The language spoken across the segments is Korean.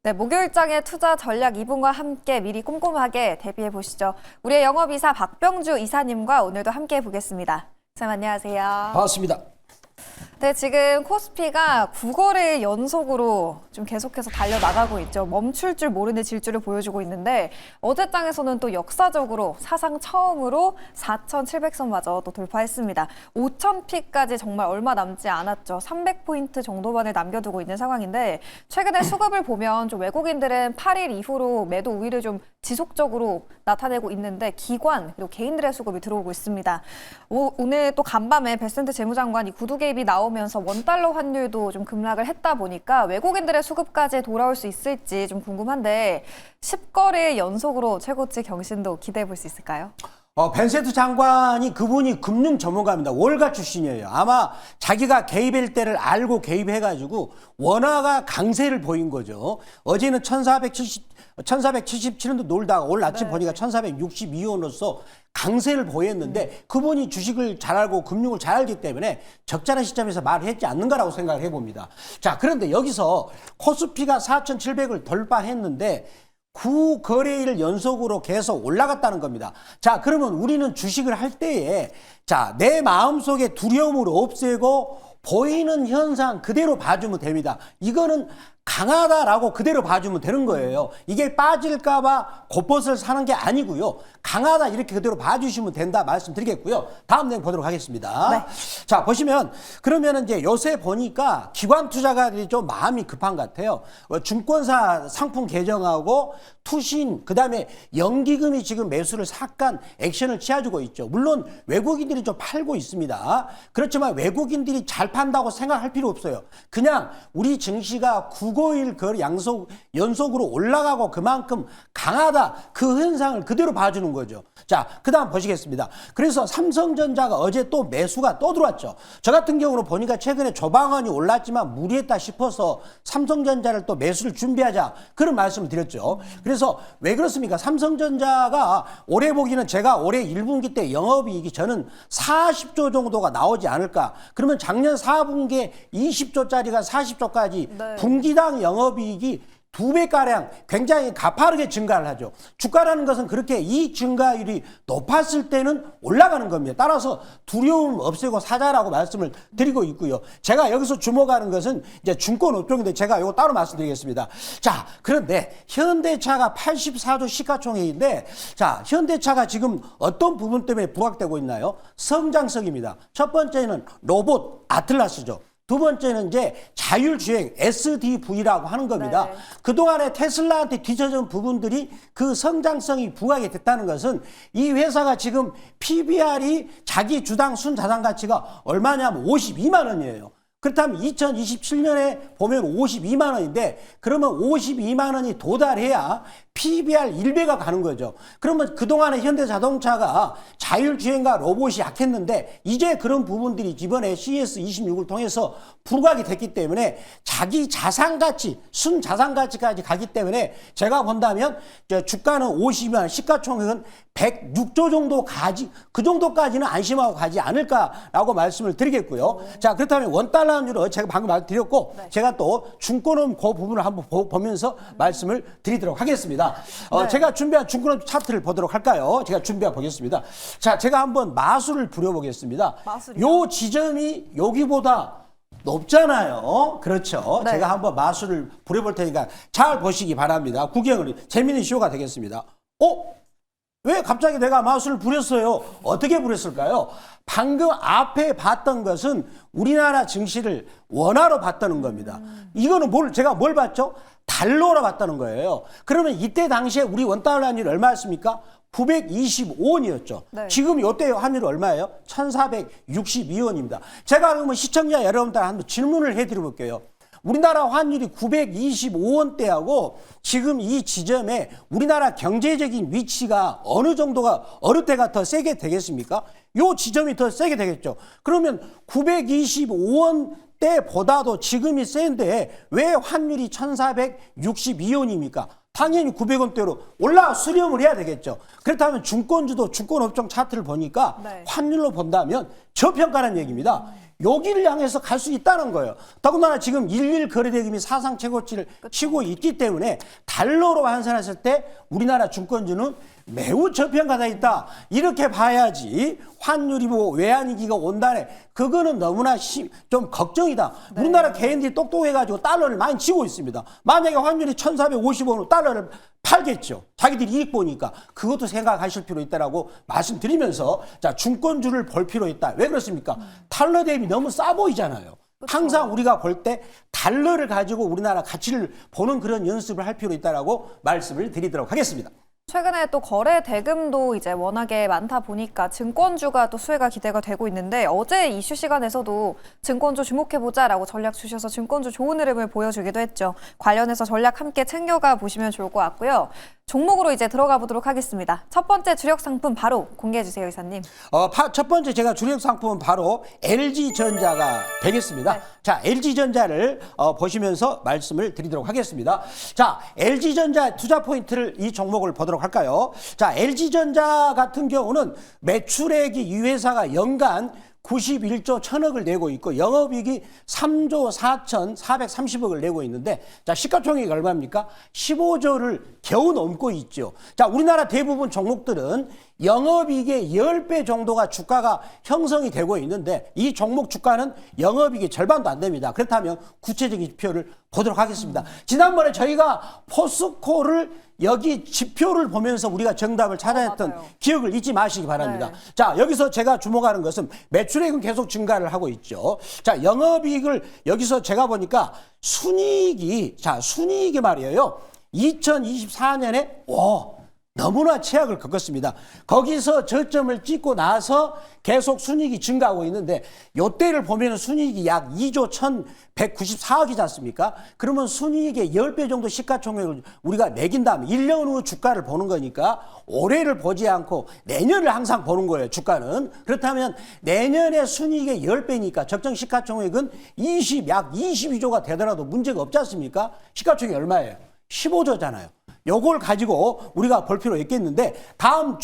네, 목요일장의 투자 전략 2분과 함께 미리 꼼꼼하게 대비해 보시죠. 우리의 영업이사 박병주 이사님과 오늘도 함께 해보겠습니다. 선생님 안녕하세요. 반갑습니다. 네, 지금 코스피가 9거래일 연속으로 좀 계속해서 달려나가고 있죠. 멈출 줄 모르는 질주를 보여주고 있는데 어제장에서는 또 역사적으로 사상 처음으로 4,700선마저 또 돌파했습니다. 5,000피까지 정말 얼마 남지 않았죠. 300포인트 정도만을 남겨두고 있는 상황인데 최근에 수급을 보면 좀 외국인들은 8일 이후로 매도 우위를 좀 지속적으로 나타내고 있는데 기관 그리고 개인들의 수급이 들어오고 있습니다. 오늘 또 간밤에 베센트 재무장관이 구두 개입이 나오면서 원달러 환율도 좀 급락을 했다 보니까 외국인들의 수급까지 돌아올 수 있을지 좀 궁금한데 10거래일 연속으로 최고치 경신도 기대해 볼 수 있을까요? 벤세트 장관이 그분이 금융 전문가입니다. 월가 출신이에요. 아마 자기가 개입할 때를 알고 개입해가지고 원화가 강세를 보인 거죠. 어제는 1477원도 놀다가 오늘 아침 보니까 1462원으로서 강세를 보였는데 그분이 주식을 잘 알고 금융을 잘 알기 때문에 적절한 시점에서 말을 했지 않는가라고 생각을 해봅니다. 자, 그런데 여기서 코스피가 4,700을 돌파했는데 9거래일 연속으로 계속 올라갔다는 겁니다. 자, 그러면 우리는 주식을 할 때에 자, 내 마음속에 두려움을 없애고 보이는 현상 그대로 봐주면 됩니다. 이거는 강하다라고 그대로 봐주면 되는 거예요. 이게 빠질까봐 곧벗을 사는 게 아니고요. 강하다 이렇게 그대로 봐주시면 된다 말씀드리겠고요. 다음 내용 보도록 하겠습니다. 네. 자, 보시면 그러면 이제 요새 보니까 기관 투자가들이 좀 마음이 급한 것 같아요. 증권사 상품 개정하고 투신 그다음에 연기금이 지금 매수를 삭간 액션을 취해주고 있죠. 물론 외국인들이 좀 팔고 있습니다. 그렇지만 외국인들이 잘 판다고 생각할 필요 없어요. 그냥 우리 증시가 9거일 연속으로 올라가고 그만큼 강하다 그 현상을 그대로 봐주는 거죠. 자, 그 다음 보시겠습니다. 그래서 삼성전자가 어제 또 매수가 또 들어왔죠. 저 같은 경우는 보니까 최근에 조방원이 올랐지만 무리했다 싶어서 삼성전자를 또 매수를 준비하자 그런 말씀을 드렸죠. 그래서 왜 그렇습니까? 삼성전자가 올해 보기는 제가 올해 1분기 때 영업이익이 저는 40조 정도가 나오지 않을까. 그러면 작년 4분기에 20조짜리가 40조까지 네. 분기당 영업이익이 2배가량 굉장히 가파르게 증가를 하죠. 주가라는 것은 그렇게 이 증가율이 높았을 때는 올라가는 겁니다. 따라서 두려움 없애고 사자라고 말씀을 드리고 있고요. 제가 여기서 주목하는 것은 이제 증권 업종인데 제가 이거 따로 말씀드리겠습니다. 자, 그런데 현대차가 84조 시가총액인데 자, 현대차가 지금 어떤 부분 때문에 부각되고 있나요? 성장성입니다. 첫 번째는 로봇 아틀라스죠. 두 번째는 이제 자율주행 SDV라고 하는 겁니다. 네. 그동안에 테슬라한테 뒤처진 부분들이 그 성장성이 부각이 됐다는 것은 이 회사가 지금 PBR이 자기 주당 순자산 가치가 얼마냐면 52만 원이에요. 그렇다면 2027년에 보면 52만 원인데 그러면 52만 원이 도달해야 PBR 1배가 가는 거죠. 그러면 그동안에 현대자동차가 자율주행과 로봇이 약했는데 이제 그런 부분들이 이번에 CS26을 통해서 부각이 됐기 때문에 자기 자산가치, 순자산가치까지 가기 때문에 제가 본다면 주가는 52만 원, 시가총액은 106조 정도 가지 그 정도까지는 안심하고 가지 않을까라고 말씀을 드리겠고요. 자, 그렇다면 원달러 환율을 제가 방금 말드렸고 제가 또 증권은 그 부분을 한번 보면서 말씀을 드리도록 하겠습니다. 제가 준비한 증권은 차트를 보도록 할까요? 제가 준비해 보겠습니다. 자, 제가 한번 마술을 부려보겠습니다. 마술이요? 요 지점이 여기보다 높잖아요. 그렇죠. 네. 제가 한번 마술을 부려볼 테니까 잘 보시기 바랍니다. 구경을 재미있는 쇼가 되겠습니다. 왜 갑자기 내가 마술을 부렸어요? 어떻게 부렸을까요? 방금 앞에 봤던 것은 우리나라 증시를 원화로 봤다는 겁니다. 이거는 제가 뭘 봤죠? 달러로 봤다는 거예요. 그러면 이때 당시에 우리 원달러 환율이 얼마였습니까? 925원이었죠. 네. 지금 지금 이때 환율이 얼마예요? 1462원입니다. 제가 그러면 시청자 여러분들 한번 질문을 해드려볼게요. 우리나라 환율이 925원대하고 지금 이 지점에 우리나라 경제적인 위치가 어느 때가 더 세게 되겠습니까? 요 지점이 더 세게 되겠죠. 그러면 925원대보다도 지금이 센데 왜 환율이 1462원입니까? 당연히 900원대로 수렴을 해야 되겠죠. 그렇다면 증권주도 증권업종 차트를 보니까 네. 환율로 본다면 저평가라는 얘기입니다. 여기를 향해서 갈 수 있다는 거예요. 더군다나 지금 11 거래대금이 사상 최고치를 치고 있기 때문에 달러로 환산했을 때 우리나라 주권주는 매우 저평가돼 있다. 이렇게 봐야지 환율이 뭐 외환위기가 온다네. 그거는 너무나 좀 걱정이다. 네. 우리나라 개인들이 똑똑해가지고 달러를 많이 치고 있습니다. 만약에 환율이 1,450원으로 달러를 팔겠죠. 자기들이 이익 보니까. 그것도 생각하실 필요 있다라고 말씀드리면서 자, 중권주를 볼 필요 있다. 왜 그렇습니까? 달러 대비 너무 싸 보이잖아요. 그렇죠. 항상 우리가 볼 때 달러를 가지고 우리나라 가치를 보는 그런 연습을 할 필요 있다라고 말씀을 드리도록 하겠습니다. 최근에 또 거래 대금도 이제 워낙에 많다 보니까 증권주가 또 수혜가 기대가 되고 있는데 어제 이슈 시간에서도 증권주 주목해보자라고 전략 주셔서 증권주 좋은 흐름을 보여주기도 했죠. 관련해서 전략 함께 챙겨가 보시면 좋을 것 같고요. 종목으로 이제 들어가 보도록 하겠습니다. 첫 번째 주력 상품 바로 공개해 주세요, 이사님. 첫 번째 제가 주력 상품은 바로 LG전자가 되겠습니다. 네. 자, LG전자를 보시면서 말씀을 드리도록 하겠습니다. 자, LG전자 투자 포인트를 이 종목을 보도록 할까요? 자, LG전자 같은 경우는 매출액이 이 회사가 연간 91조 1000억을 내고 있고 영업이익이 3조 4,430억을 내고 있는데 자, 시가총액이 얼마입니까? 15조를 겨우 넘고 있죠. 자, 우리나라 대부분 종목들은 영업이익의 10배 정도가 주가가 형성이 되고 있는데 이 종목 주가는 영업이익의 절반도 안 됩니다. 그렇다면 구체적인 지표를 보도록 하겠습니다. 지난번에 저희가 포스코를 여기 지표를 보면서 우리가 정답을 찾아냈던 맞아요. 기억을 잊지 마시기 바랍니다. 네. 자, 여기서 제가 주목하는 것은 매출액은 계속 증가를 하고 있죠. 자, 영업이익을 여기서 제가 보니까 순이익이 말이에요. 2024년에 너무나 최악을 겪었습니다. 거기서 저점을 찍고 나서 계속 순이익이 증가하고 있는데 요때를 보면 순이익이 약 2조 1,194억이지 않습니까? 그러면 순이익의 10배 정도 시가총액을 우리가 매긴 다음에 1년 후 주가를 보는 거니까 올해를 보지 않고 내년을 항상 보는 거예요, 주가는. 그렇다면 내년에 순이익의 10배니까 적정 시가총액은 약 22조가 되더라도 문제가 없지 않습니까? 시가총액이 얼마예요? 15조잖아요. 요걸 가지고 우리가 볼 필요 있겠는데 다음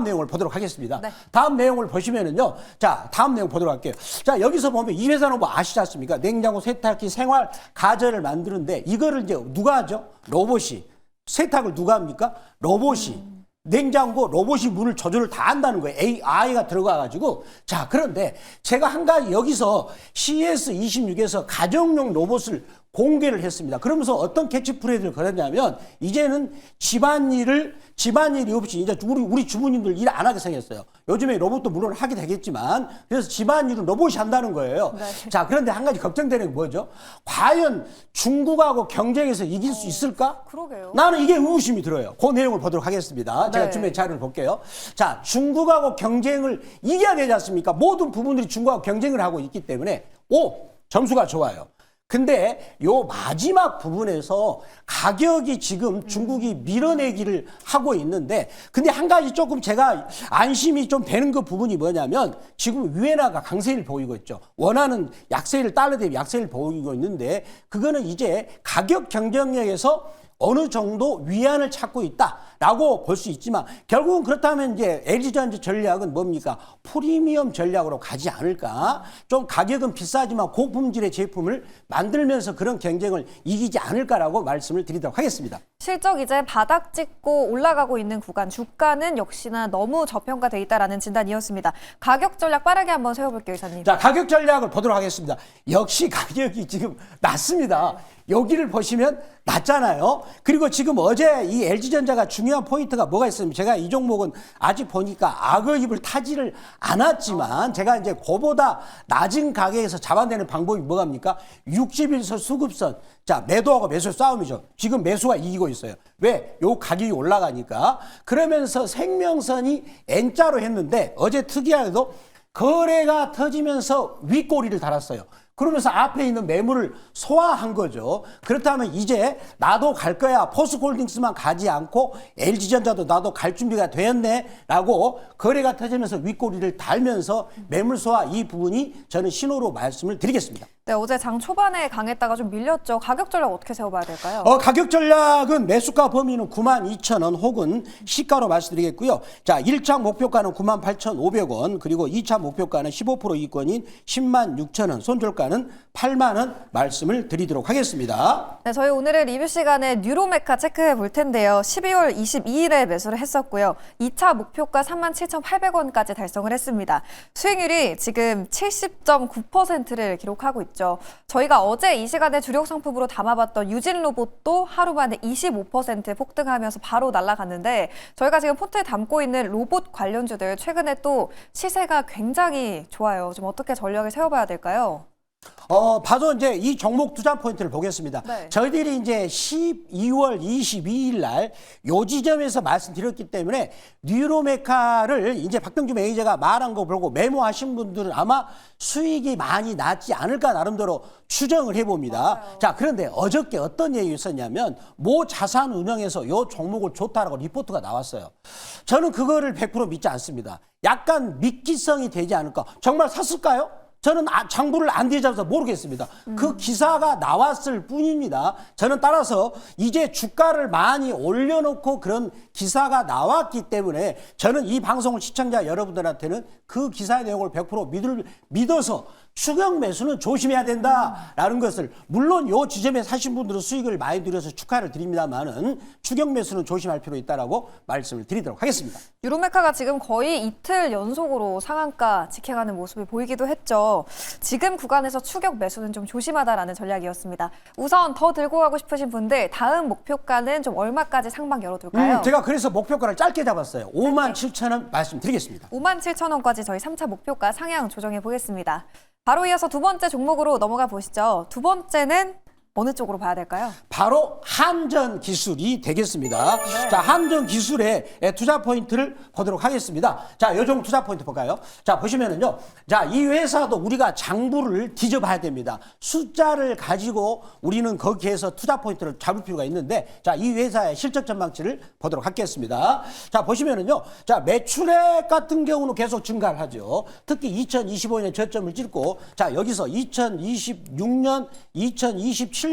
내용을 보도록 하겠습니다. 네. 다음 내용을 보시면은요. 자, 다음 내용 보도록 할게요. 자, 여기서 보면 이 회사는 뭐 아시지 않습니까? 냉장고, 세탁기, 생활 가전을 만드는데 이거를 이제 누가 하죠? 로봇이. 세탁을 누가 합니까? 로봇이. 냉장고 로봇이 문을 조절을 다 한다는 거예요. AI가 들어가가지고. 자, 그런데 제가 한 가지 여기서 CS26에서 가정용 로봇을 공개를 했습니다. 그러면서 어떤 캐치프레이즈를 걸었냐면 이제는 집안일이 없이 이제 우리 주부님들 일 안 하게 생겼어요. 요즘에 로봇도 물론 하게 되겠지만 그래서 집안일은 로봇이 한다는 거예요. 네. 자, 그런데 한 가지 걱정되는 게 뭐죠? 과연 중국하고 경쟁해서 이길 수 있을까? 그러게요. 나는 이게 의구심이 들어요. 그 내용을 보도록 하겠습니다. 제가 네. 준비한 자료를 볼게요. 자, 중국하고 경쟁을 이겨야 되지 않습니까? 모든 부분들이 중국하고 경쟁을 하고 있기 때문에 점수가 좋아요. 근데 요 마지막 부분에서 가격이 지금 중국이 밀어내기를 하고 있는데 근데 한 가지 조금 제가 안심이 좀 되는 그 부분이 뭐냐면 지금 위엔화가 강세를 보이고 있죠. 원하는 약세를 달러 대비 약세를 보이고 있는데 그거는 이제 가격 경쟁력에서 어느 정도 위안을 찾고 있다라고 볼 수 있지만 결국은 그렇다면 이제 LG전자 전략은 뭡니까? 프리미엄 전략으로 가지 않을까? 좀 가격은 비싸지만 고품질의 제품을 만들면서 그런 경쟁을 이기지 않을까라고 말씀을 드리도록 하겠습니다. 실적 이제 바닥 찍고 올라가고 있는 구간, 주가는 역시나 너무 저평가돼 있다라는 진단이었습니다. 가격 전략 빠르게 한번 세워볼게요, 이사님. 자, 가격 전략을 보도록 하겠습니다. 역시 가격이 지금 낮습니다. 여기를 보시면 낮잖아요. 그리고 지금 어제 이 LG전자가 중요한 포인트가 뭐가 있습니까? 제가 이 종목은 아직 보니까 악어입을 타지를 않았지만 제가 이제 그보다 낮은 가격에서 잡아내는 방법이 뭐갑니까? 60일선 수급선. 자, 매도하고 매수 싸움이죠. 지금 매수가 이기고 있어요. 왜? 요 가격이 올라가니까. 그러면서 생명선이 N자로 했는데 어제 특이하게도 거래가 터지면서 윗꼬리를 달았어요. 그러면서 앞에 있는 매물을 소화한 거죠. 그렇다면 이제 나도 갈 거야. 포스코홀딩스만 가지 않고 LG전자도 나도 갈 준비가 되었네 라고 거래가 터지면서 윗꼬리를 달면서 매물 소화 이 부분이 저는 신호로 말씀을 드리겠습니다. 네, 어제 장 초반에 강했다가 좀 밀렸죠. 가격 전략 어떻게 세워봐야 될까요? 가격 전략은 매수가 범위는 92,000원 혹은 시가로 말씀드리겠고요. 자, 1차 목표가는 98,500원, 그리고 2차 목표가는 15% 이권인 106,000원, 손절가는 8만 원 말씀을 드리도록 하겠습니다. 네, 저희 오늘은 리뷰 시간에 뉴로메카 체크해 볼 텐데요. 12월 22일에 매수를 했었고요. 2차 목표가 37,800원까지 달성을 했습니다. 수익률이 지금 70.9%를 기록하고 있죠. 저희가 어제 이 시간에 주력 상품으로 담아봤던 유진 로봇도 하루 만에 25% 폭등하면서 바로 날아갔는데 저희가 지금 포트에 담고 있는 로봇 관련주들 최근에 또 시세가 굉장히 좋아요. 좀 어떻게 전략을 세워봐야 될까요? 봐도 이제 이 종목 투자 포인트를 보겠습니다. 네. 저희들이 이제 12월 22일 날 요 지점에서 말씀드렸기 때문에 뉴로메카를 이제 박병주 매니저가 말한 거 보고 메모하신 분들은 아마 수익이 많이 났지 않을까 나름대로 추정을 해봅니다. 맞아요. 자, 그런데 어저께 어떤 얘기가 있었냐면 모 자산운용에서 요 종목을 좋다라고 리포트가 나왔어요. 저는 그거를 100% 믿지 않습니다. 약간 미끼성이 되지 않을까. 정말 샀을까요? 저는 장부를 안 뒤져서 모르겠습니다. 그 기사가 나왔을 뿐입니다. 저는 따라서 이제 주가를 많이 올려놓고 그런 기사가 나왔기 때문에 저는 이 방송을 시청자 여러분들한테는 그 기사의 내용을 100% 믿어서 추격 매수는 조심해야 된다라는 것을, 물론 요 지점에 사신 분들은 수익을 많이 들여서 축하를 드립니다만은 추격 매수는 조심할 필요 있다라고 말씀을 드리도록 하겠습니다. 유로메카가 지금 거의 이틀 연속으로 상한가 지켜가는 모습이 보이기도 했죠. 지금 구간에서 추격 매수는 좀 조심하다라는 전략이었습니다. 우선 더 들고 가고 싶으신 분들 다음 목표가는 좀 얼마까지 상방 열어둘까요? 제가 그래서 목표가를 짧게 잡았어요. 57,000원 말씀드리겠습니다. 57,000원까지 저희 3차 목표가 상향 조정해 보겠습니다. 바로 이어서 두 번째 종목으로 넘어가 보시죠. 두 번째는 어느 쪽으로 봐야 될까요? 바로 한전 기술이 되겠습니다. 네. 자, 한전 기술의 투자 포인트를 보도록 하겠습니다. 자, 요종 투자 포인트 볼까요? 자, 보시면은요. 자, 이 회사도 우리가 장부를 뒤져봐야 됩니다. 숫자를 가지고 우리는 거기에서 투자 포인트를 잡을 필요가 있는데, 자, 이 회사의 실적 전망치를 보도록 하겠습니다. 자, 보시면은요. 자, 매출액 같은 경우는 계속 증가를 하죠. 특히 2025년에 저점을 찍고, 자, 여기서 2026년, 2027년에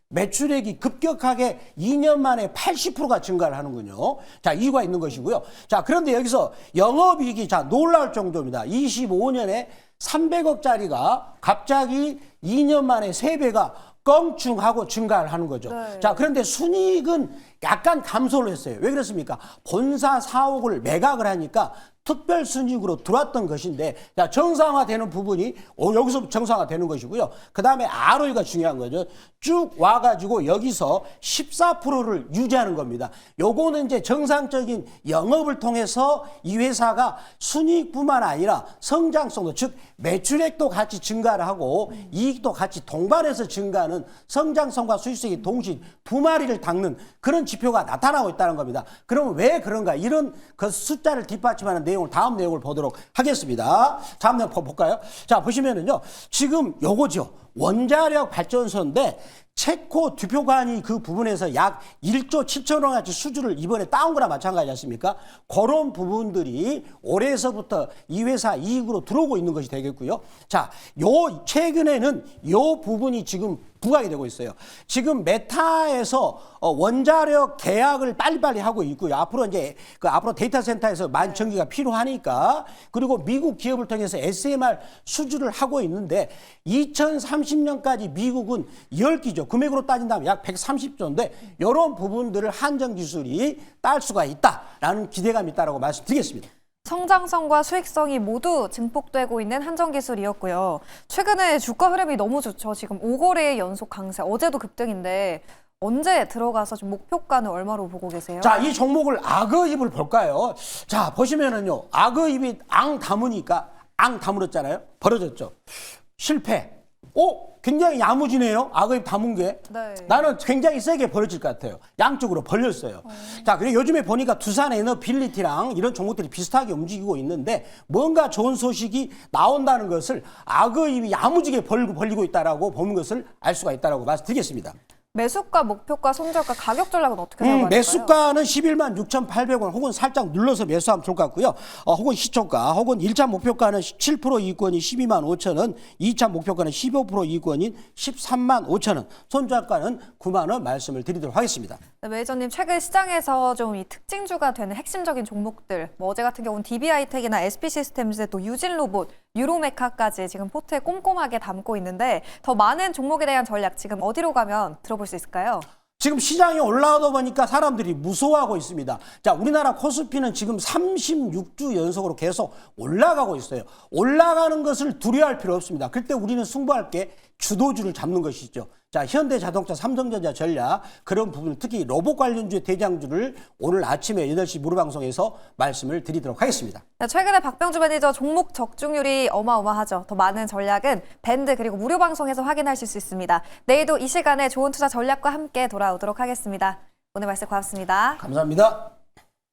매출액이 급격하게 2년 만에 80%가 증가를 하는군요. 자, 이유가 있는 것이고요. 자, 그런데 여기서 영업이익이 자, 놀라울 정도입니다. 25년에 300억짜리가 갑자기 2년 만에 3배가 껑충하고 증가를 하는 거죠. 네. 자, 그런데 순이익은 약간 감소를 했어요. 왜 그렇습니까? 본사 사옥을 매각을 하니까 특별 순이익으로 들어왔던 것인데, 자, 정상화되는 부분이 여기서 정상화되는 것이고요. 그 다음에 ROE가 중요한 거죠. 쭉 와가지고 여기서 14%를 유지하는 겁니다. 요거는 이제 정상적인 영업을 통해서 이 회사가 순이익뿐만 아니라 성장성도, 즉 매출액도 같이 증가를 하고 이익도 같이 동반해서 증가하는 성장성과 수익성이 동시에 두 마리를 닦는 그런 지표가 나타나고 있다는 겁니다. 그러면 왜 그런가? 이런 그 숫자를 뒷받침하는 내용을, 다음 내용을 보도록 하겠습니다. 다음 내용 볼까요? 자, 보시면은요. 지금 요거죠. 원자력 발전소인데 체코 듀표관이 그 부분에서 약 1조 7천억 가치 수주를 이번에 따온 거나 마찬가지 않습니까? 그런 부분들이 올해서부터 이 회사 이익으로 들어오고 있는 것이 되겠고요. 자, 요 최근에는 요 부분이 지금 부각이 되고 있어요. 지금 메타에서 원자력 계약을 빨리빨리 하고 있고요. 앞으로 이제 앞으로 데이터 센터에서 많은 전기가 필요하니까, 그리고 미국 기업을 통해서 SMR 수주를 하고 있는데 2030년까지 미국은 10기죠. 금액으로 따진다면 약 130조인데 이런 부분들을 한전기술이 딸 수가 있다라는 기대감이 있다라고 말씀드리겠습니다. 성장성과 수익성이 모두 증폭되고 있는 한전기술이었고요. 최근에 주가 흐름이 너무 좋죠. 지금 5거래의 연속 강세, 어제도 급등인데 언제 들어가서 좀 목표가는 얼마로 보고 계세요? 자, 이 종목을 악어입을 볼까요? 자, 보시면은요. 악어입이 앙 다무니까 앙 다물었잖아요. 벌어졌죠. 실패. 굉장히 야무지네요. 악어입 다문 게. 네. 나는 굉장히 세게 벌어질 것 같아요. 양쪽으로 벌렸어요. 자, 그리고 요즘에 보니까 두산 에너빌리티랑 이런 종목들이 비슷하게 움직이고 있는데 뭔가 좋은 소식이 나온다는 것을 악어입이 야무지게 벌리고 있다라고 보는 것을 알 수가 있다라고 말씀드리겠습니다. 매수가, 목표가, 손절가, 가격 전략은 어떻게 생각하실까요? 매수가는 11만 6,800원 혹은 살짝 눌러서 매수하면 좋을 것 같고요. 혹은 시초가 혹은 1차 목표가는 7% 이익권이 12만 5천 원, 2차 목표가는 15% 이익권인 13만 5천 원, 손절가는 9만 원 말씀을 드리도록 하겠습니다. 네, 매니저님 최근 시장에서 좀 이 특징주가 되는 핵심적인 종목들, 뭐 어제 같은 경우는 DB하이텍이나 SP시스템즈, 또 유진로봇, 유로메카까지 지금 포트에 꼼꼼하게 담고 있는데 더 많은 종목에 대한 전략 지금 어디로 가면 들어볼 수 있을까요? 지금 시장이 올라오다 보니까 사람들이 무서워하고 있습니다. 자, 우리나라 코스피는 지금 36주 연속으로 계속 올라가고 있어요. 올라가는 것을 두려워할 필요 없습니다. 그때 우리는 승부할 게 주도주를 잡는 것이죠. 자, 현대자동차, 삼성전자 전략 그런 부분, 특히 로봇 관련주의 대장주를 오늘 아침에 8시 무료방송에서 말씀을 드리도록 하겠습니다. 네, 최근에 박병주 매니저 종목 적중률이 어마어마하죠. 더 많은 전략은 밴드 그리고 무료 방송에서 확인하실 수 있습니다. 내일도 이 시간에 좋은 투자 전략과 함께 돌아오도록 하겠습니다. 오늘 말씀 고맙습니다. 감사합니다.